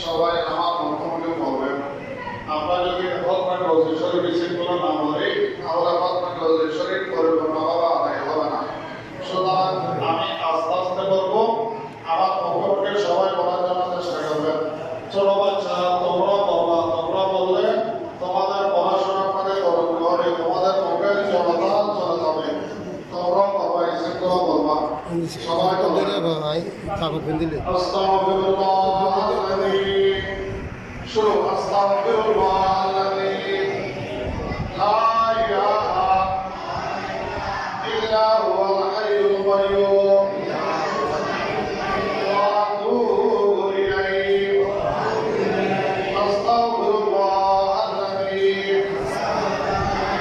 সবাই আমার মুখোমুখি বলবেন। আমরা যদি রোজা শরীফ বিসমিল্লাহ না বলি তাহলে রোজা শরীফ পরিপূর্ণভাবে আদায় হবে না। সুতরাং আমি আস্তে আস্তে বলবো, আমার মুখোমুখি সবাই বলার জন্য চেষ্টা করবেন। ছোট বাচ্চা তোমরা বলবা, তোমরা বললে তোমাদের পড়াশোনার মধ্যে তরুণ হবে, তোমাদের মুখের জনতা চলে যাবে। তোমরা বলবা, ইসলাম বলবা, সবাই আস্তাগফিরুল্লাহ। শুরু আস্তাগফিরুল্লাহ।